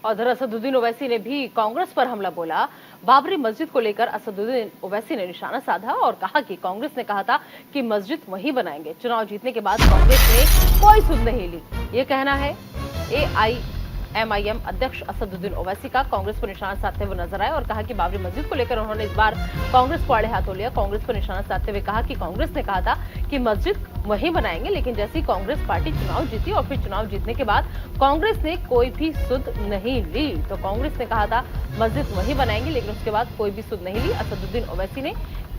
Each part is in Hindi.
उधर असदुद्दीन ओवैसी ने भी कांग्रेस पर हमला बोला। बाबरी मस्जिद को लेकर असदुद्दीन ओवैसी ने निशाना साधा और कहा कि कांग्रेस ने कहा था कि मस्जिद वहीं बनाएंगे। चुनाव जीतने के बाद कांग्रेस ने कोई सुध नहीं ली, ये कहना है एआईएमआईएम अध्यक्ष असदुद्दीन ओवैसी का। कांग्रेस पर निशाना साधते हुए नजर आए और कहा कि बाबरी मस्जिद को लेकर उन्होंने इस बार कांग्रेस को आड़े हाथों लिया। कांग्रेस पर निशाना साधते हुए कहा कि कांग्रेस ने कहा था कि मस्जिद वहीं बनाएंगे, लेकिन जैसी कांग्रेस पार्टी चुनाव जीती और फिर चुनाव जीतने के बाद कांग्रेस ने कोई भी सुध नहीं ली। तो कांग्रेस ने कहा था मस्जिद वहीं बनाएंगे, लेकिन उसके बाद कोई भी सुध नहीं ली। असदुद्दीन ओवैसी ने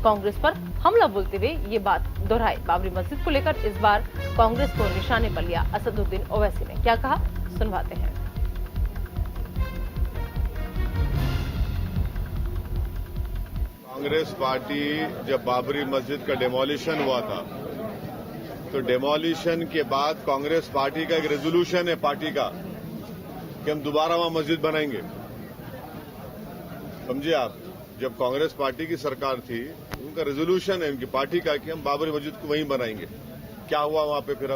कांग्रेस पर हमला बोलते हुए ये बात दोहराई। बाबरी मस्जिद को लेकर इस बार कांग्रेस को निशाने पर लिया असदुद्दीन ओवैसी ने। क्या कहा, सुनवाते हैं। कांग्रेस पार्टी जब बाबरी मस्जिद का डेमोलिशन हुआ था, तो डेमोलिशन के बाद कांग्रेस पार्टी का एक रेजोल्यूशन है पार्टी का कि हम दोबारा वहां मस्जिद बनाएंगे। समझिए आप, जब कांग्रेस पार्टी की सरकार थी, उनका रेजोल्यूशन है उनकी पार्टी का कि हम बाबरी मस्जिद को वहीं बनाएंगे। क्या हुआ वहां पे फिर?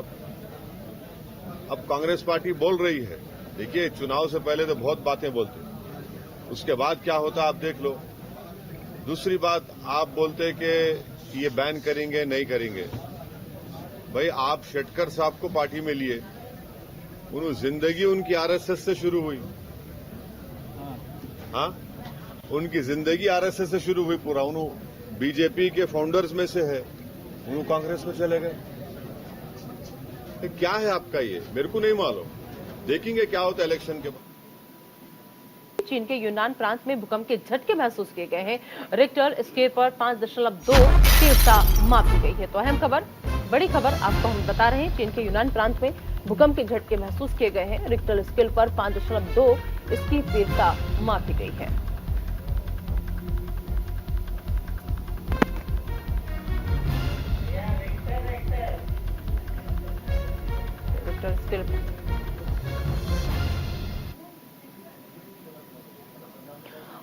अब कांग्रेस पार्टी बोल रही है, देखिए चुनाव से पहले तो बहुत बातें बोलते, उसके बाद क्या होता आप देख लो। दूसरी बात, आप बोलते कि ये बैन करेंगे, नहीं करेंगे। भाई आप शेटकर साहब को पार्टी में लिए, उन्होंने जिंदगी उनकी आरएसएस से शुरू हुई। हाँ, उनकी जिंदगी आरएसएस से शुरू हुई पूरा। उन्होंने बीजेपी के फाउंडर्स में से है, उन्होंने कांग्रेस में चले गए। तो क्या है आपका ये, मेरे को नहीं मालूम। देखेंगे क्या होता है इलेक्शन के बाद। चीन के यूनान प्रांत में भूकंप के झटके महसूस किए गए हैं। रिक्टर स्केल पर 5.2 तीव्रता मापी गई है। तो अहम खबर, बड़ी खबर आपको हम बता रहे हैं। चीन के यूनान प्रांत में भूकंप के झटके महसूस किए गए हैं। रिक्टर स्केल पर 5.2 इसकी तीव्रता मापी गई है। रिक्टर स्केल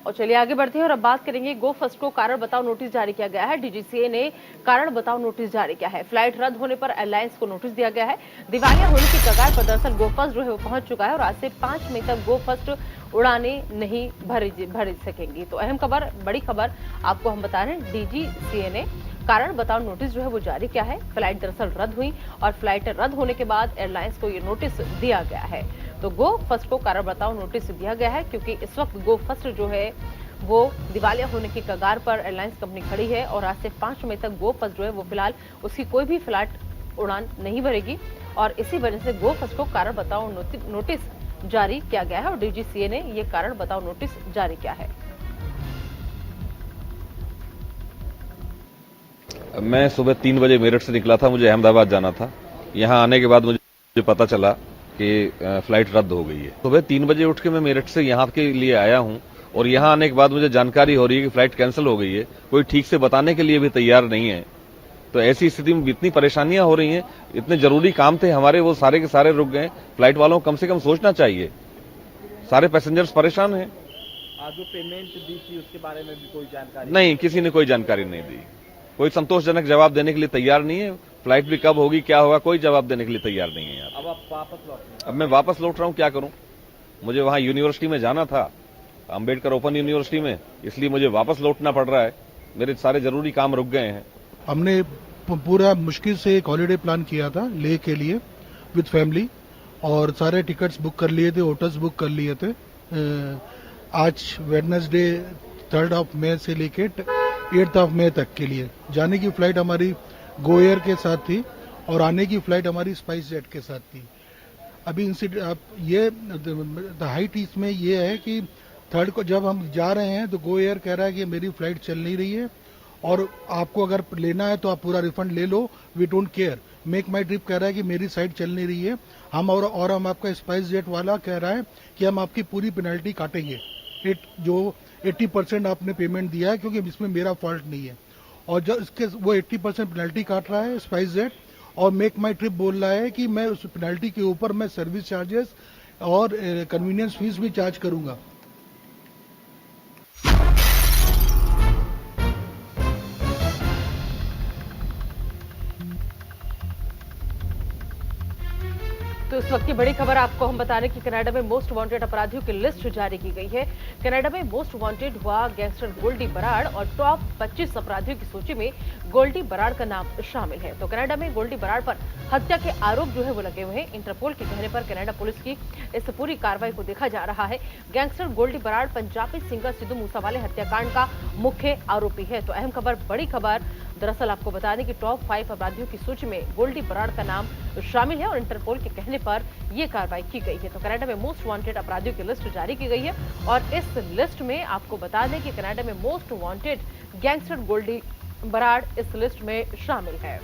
और चलिए आगे बढ़ते हैं और अब बात करेंगे गो फर्स्ट को कारण बताओ नोटिस जारी किया गया है। डीजीसीए ने कारण बताओ नोटिस जारी किया है। फ्लाइट रद्द होने पर एयरलाइंस को नोटिस दिया गया है। दिवालिया होने की कगार पर दरअसल गो फर्स्ट जो है वो पहुंच चुका है और आज से 5 मई तक गो फर्स्ट उड़ाने नहीं भर सकेंगी। तो अहम खबर, बड़ी खबर आपको हम बता रहे हैं। डीजीसीए ने कारण बताओ नोटिस जो है वो जारी किया है। फ्लाइट दरअसल रद्द हुई और फ्लाइट रद्द होने के बाद एयरलाइंस को ये नोटिस दिया गया है। तो गो फर्स्ट को कारण बताओ नोटिस दिया गया है क्योंकि इस वक्त गो फर्स्ट जो है वो दिवालिया होने की कगार पर एयरलाइंस कंपनी खड़ी है और आज से 5 मई तक गो फर्स्ट जो है वो फिलहाल उसकी कोई भी फ्लाइट उड़ान नहीं भरेगी और इसी वजह से गो फर्स्ट को कारण बताओ नोटिस जारी किया गया है और डीजीसीए ने ये कारण बताओ नोटिस जारी किया है। मैं सुबह 3 बजे मेरठ से निकला था, मुझे अहमदाबाद जाना था। यहाँ आने के बाद मुझे पता चला कि फ्लाइट रद्द हो गई है। सुबह 3 बजे उठ के मैं मेरठ से यहाँ के लिए आया हूँ और यहाँ आने के बाद मुझे जानकारी हो रही है कि फ्लाइट कैंसिल हो गई है। कोई ठीक से बताने के लिए भी तैयार नहीं है। तो ऐसी स्थिति में इतनी परेशानियां हो रही हैं, इतने जरूरी काम थे हमारे, वो सारे के सारे रुक गए। फ्लाइट वालों को कम से कम सोचना चाहिए, सारे पैसेंजर्स परेशान हैं। आज जो पेमेंट दी थी उसके बारे में भी कोई जानकारी नहीं, किसी ने कोई जानकारी नहीं दी। कोई संतोषजनक जवाब देने के लिए तैयार नहीं है। फ्लाइट भी कब होगी, क्या होगा, कोई जवाब देने के लिए तैयार नहीं है यार। अब आप वापस लौट? अब मैं वापस लौट रहा हूँ, क्या करूँ। मुझे वहां यूनिवर्सिटी में जाना था, अंबेडकर ओपन यूनिवर्सिटी में, इसलिए मुझे वापस लौटना पड़ रहा है। मेरे सारे जरूरी काम रुक गए हैं। हमने पूरा मुश्किल से एक हॉलीडे प्लान किया था लेह के लिए विद फैमिली और सारे टिकट्स बुक कर लिए थे, होटल्स बुक कर लिए थे। आज वेडनेसडे 3rd ऑफ मई से लेके 8th ऑफ मई तक के लिए जाने की फ्लाइट हमारी गो एयर के साथ थी और आने की फ्लाइट हमारी स्पाइस जेट के साथ थी। अभी ये हाइट इसमें ये है कि 3rd को जब हम जा रहे हैं तो गो एयर कह रहा है कि मेरी फ्लाइट चल नहीं रही है और आपको अगर लेना है तो आप पूरा रिफंड ले लो, we don't care. MakeMyTrip कह रहा है कि मेरी साइड चल नहीं रही है, हम और हम आपका स्पाइस जेट वाला कह रहा है कि हम आपकी पूरी पेनल्टी काटेंगे। जो 80% आपने पेमेंट दिया है क्योंकि इसमें मेरा फॉल्ट नहीं है और जब इसके वो 80% पेनल्टी काट रहा है स्पाइस जेट और मेक माई ट्रिप बोल रहा है कि मैं उस पेनल्टी के ऊपर मैं सर्विस चार्जेस और कन्वीनियंस फीस भी चार्ज करूंगा। तो इस वक्त की बड़ी खबर आपको हम बता रहे कि कनाडा में मोस्ट वांटेड अपराधियों की लिस्ट जारी की गई है। कनाडा में मोस्ट वांटेड हुआ गैंगस्टर गोल्डी बराड़ और टॉप 25 अपराधियों की सूची में गोल्डी बराड़ का नाम शामिल है। तो कनाडा में गोल्डी बराड़ पर हत्या के आरोप जो है वो लगे हुए हैं। इंटरपोल के कहने पर कनाडा पुलिस की इस पूरी कार्रवाई को देखा जा रहा है। गैंगस्टर गोल्डी बराड़ पंजाबी सिंगर सिद्धू मूसावाले हत्याकांड का मुख्य आरोपी है। तो अहम खबर, बड़ी खबर, दरअसल आपको बता दें कि टॉप 5 अपराधियों की सूची में गोल्डी बराड़ का नाम शामिल है और इंटरपोल के कहने पर यह कार्रवाई की गई है। तो कनाडा में मोस्ट वांटेड अपराधियों की लिस्ट जारी की गई है और इस लिस्ट में आपको बता दें कि कनाडा में most wanted gangster Goldy Brar इस लिस्ट में शामिल है।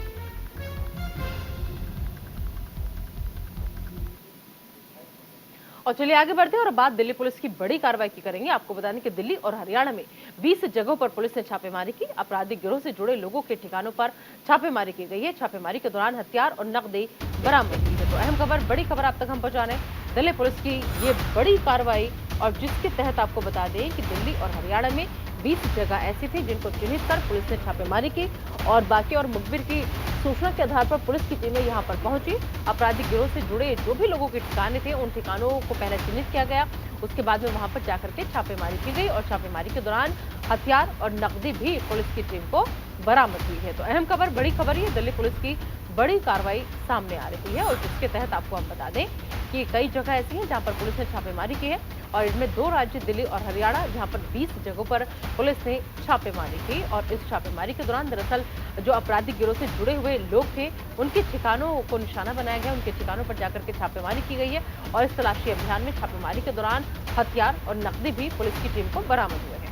और चलिए आगे बढ़ते हैं और अब बात दिल्ली पुलिस की बड़ी कार्रवाई की करेंगे। आपको बता दें कि दिल्ली और हरियाणा में 20 जगहों पर पुलिस ने छापेमारी की। आपराधिक गिरोह से जुड़े लोगों के ठिकानों पर छापेमारी की गई है। छापेमारी के दौरान हथियार और नकदी बरामद हुई है। तो अहम खबर, बड़ी खबर आप तक हम पहुंचा रहे हैं। दिल्ली पुलिस की ये बड़ी कार्रवाई और जिसके तहत आपको बता दें कि दिल्ली और हरियाणा में 20 जगह ऐसी थी जिनको चिन्हित कर पुलिस ने छापेमारी की और बाकी और मुखबिर की सूचना के आधार पर पुलिस की टीमें यहां पर पहुंची। आपराधिक गिरोह से जुड़े जो भी लोगों के ठिकाने थे उन ठिकानों को पहले चिन्हित किया गया, उसके बाद में वहां पर जाकर के छापेमारी की गई और छापेमारी के दौरान हथियार और नकदी भी पुलिस की टीम को बरामद हुई है। तो अहम खबर, बड़ी खबर, ये दिल्ली पुलिस की बड़ी कार्रवाई सामने आ रही है और जिसके तहत आपको हम बता दें कि कई जगह ऐसी हैं जहां पर पुलिस ने छापेमारी की है और इनमें 2 राज्य दिल्ली और हरियाणा जहां पर 20 जगहों पर पुलिस ने छापेमारी की और इस छापेमारी के दौरान दरअसल जो आपराधिक गिरोह से जुड़े हुए लोग थे उनके ठिकानों को निशाना बनाया गया, उनके ठिकानों पर जाकर के छापेमारी की गई है और इस तलाशी अभियान में छापेमारी के दौरान हथियार और नकदी भी पुलिस की टीम को बरामद हुए हैं।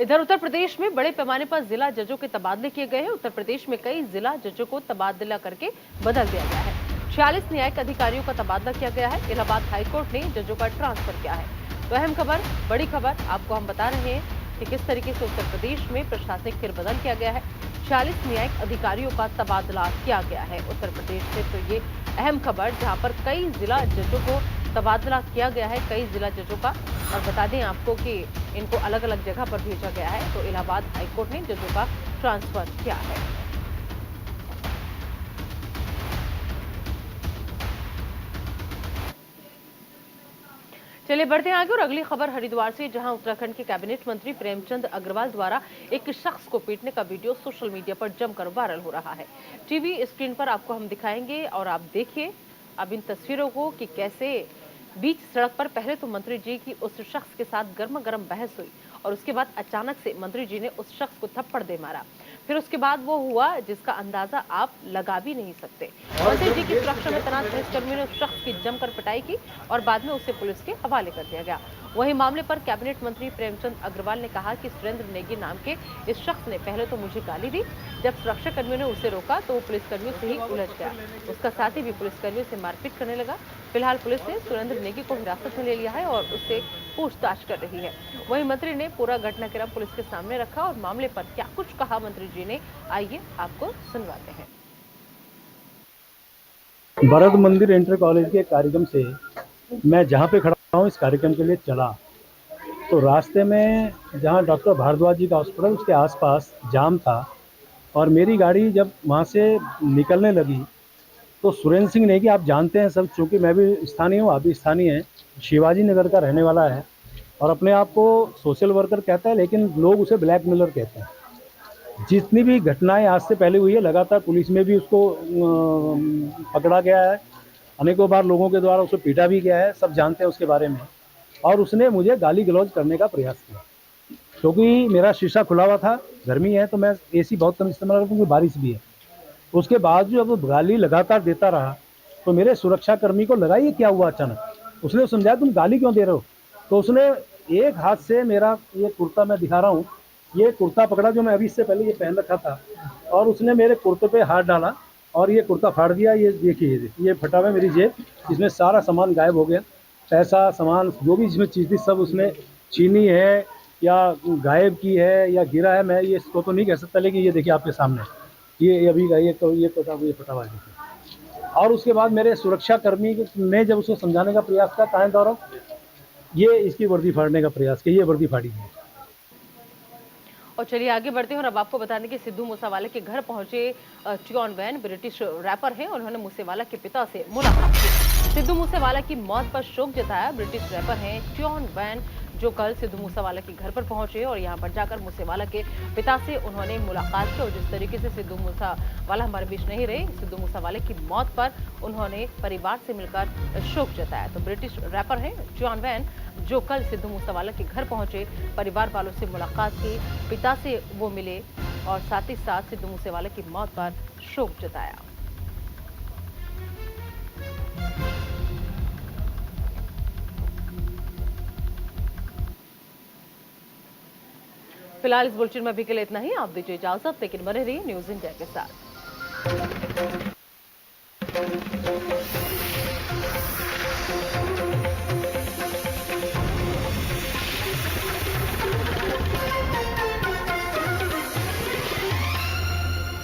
इधर उत्तर प्रदेश में बड़े पैमाने पर जिला जजों के तबादले किए गए हैं। उत्तर प्रदेश में कई जिला जजों को तबादला करके बदल दिया गया है। 46 न्यायिक अधिकारियों का तबादला किया गया है। इलाहाबाद हाईकोर्ट ने जजों का ट्रांसफर किया है। तो अहम खबर, बड़ी खबर आपको हम बता रहे हैं कि किस तरीके से उत्तर प्रदेश में प्रशासनिक फेरबदल किया गया है। 46 न्यायिक अधिकारियों का तबादला किया गया है उत्तर प्रदेश से। तो ये अहम खबर, जहां पर कई जिला जजों को तबादला किया गया है, कई जिला जजों का। और बता दें आपको कि इनको अलग अलग जगह पर भेजा गया है। तो इलाहाबाद हाईकोर्ट ने जजों का ट्रांसफर किया है। चलिए बढ़ते हैं आगे और अगली खबर हरिद्वार से, जहां उत्तराखंड के कैबिनेट मंत्री प्रेमचंद अग्रवाल द्वारा एक शख्स को पीटने का वीडियो सोशल मीडिया पर जमकर वायरल हो रहा है। टीवी स्क्रीन पर आपको हम दिखाएंगे और आप देखिए अब इन तस्वीरों को कि कैसे बीच सड़क पर पहले तो मंत्री जी की उस शख्स के साथ गर्मा गर्म बहस हुई और उसके बाद अचानक से मंत्री जी ने उस शख्स को थप्पड़ दे मारा। फिर उसके बाद वो हुआ जिसका अंदाजा आप लगा भी नहीं सकते। मंत्री जी की सुरक्षा में तैनात पुलिसकर्मियों ने उस शख्स की जमकर पिटाई की और बाद में उसे पुलिस के हवाले कर दिया गया। वहीं मामले पर कैबिनेट मंत्री प्रेमचंद अग्रवाल ने कहा कि सुरेंद्र नेगी नाम के इस शख्स ने पहले तो मुझे गाली दी, जब सुरक्षा कर्मियों ने उसे रोका तो वो पुलिसकर्मियों से ही उलझ गया। उसका साथी भी पुलिसकर्मियों से मारपीट करने लगा। फिलहाल पुलिस ने सुरेंद्र नेगी को हिरासत में ले लिया है और उससे पूछताछ कर रही है। वहीं मंत्री ने पूरा घटनाक्रम पुलिस के सामने रखा और मामले पर क्या कुछ कहा मंत्री जी ने, आइए आपको सुनवाते हैं। भरत मंदिर इंटर कॉलेज के कार्यक्रम से मैं जहाँ पे खड़ा हूँ इस कार्यक्रम के लिए चला तो रास्ते में जहाँ डॉक्टर भारद्वाज जी का हॉस्पिटल उसके आसपास जाम था और मेरी गाड़ी जब वहाँ से निकलने लगी तो सुरेंद्र सिंह नेगी, आप जानते हैं सब, चूँकि मैं भी स्थानीय हूँ, आप भी स्थानीय हैं, शिवाजी नगर का रहने वाला है और अपने आप को सोशल वर्कर कहता है लेकिन लोग उसे ब्लैकमेलर कहते हैं। जितनी भी घटनाएं आज से पहले हुई है लगातार पुलिस में भी उसको पकड़ा गया है, अनेकों बार लोगों के द्वारा उसे पीटा भी गया है, सब जानते हैं उसके बारे में। और उसने मुझे गाली गलौज करने का प्रयास किया क्योंकि मेरा शीशा खुला हुआ था, गर्मी है तो मैं एसी बहुत कम इस्तेमाल करता हूँ क्योंकि बारिश भी है। उसके बाद जो अब गाली लगातार देता रहा तो मेरे सुरक्षाकर्मी को लगा ये क्या हुआ अचानक। उसने समझाया तुम गाली क्यों दे रहे हो, तो उसने एक हाथ से मेरा ये कुर्ता मैं दिखा रहा हूँ, ये कुर्ता पकड़ा जो मैं अभी इससे पहले ये पहन रखा था और उसने मेरे कुर्ते पे हाथ डाला और ये कुर्ता फाड़ दिया। ये देखिए ये फटा हुआ मेरी जेब, इसमें सारा सामान गायब हो गया, पैसा सामान जो भी इसमें चीज़ थी सब उसने छीनी है या गायब की है या गिरा है, मैं ये इसको तो नहीं कह सकता, लेकिन ये देखिए आपके सामने ये अभी का ये फटा हुआ है। और उसके बाद मेरे सुरक्षाकर्मी ने जब उसको समझाने का प्रयास किया कहाँ दौरान ये इसकी वर्दी फाड़ने का प्रयास किया, ये वर्दी फाड़ी है। और चलिए आगे बढ़ते हैं और अब आपको बता दें कि सिद्धू मूसेवाला के घर पहुंचे टियोन वैन ब्रिटिश रैपर हैं। उन्होंने मूसेवाला के पिता से मुलाकात की। सिद्धू मूसेवाला की मौत पर शोक जताया। ब्रिटिश रैपर हैं टियोन वैन, जो कल सिद्धू मूसेवाला के घर पर पहुंचे और यहां पर जाकर मूसेवाला के पिता से उन्होंने मुलाकात की। और जिस तरीके से सिद्धू मूसेवाला हमारे बीच नहीं रहे, सिद्धू मूसेवाला की मौत पर उन्होंने परिवार से मिलकर शोक जताया। तो ब्रिटिश रैपर हैं टियोन वैन, जो कल सिद्धू मूसेवाला के घर पहुंचे, परिवार वालों से मुलाकात की, पिता से वो मिले और साथ ही साथ सिद्धू मूसेवाला की मौत पर शोक जताया। फिलहाल इस बुलेटिन में अभी के लिए इतना ही। आप दीजिए इजाजत, लेकिन बने रहिए न्यूज़ इंडिया के साथ।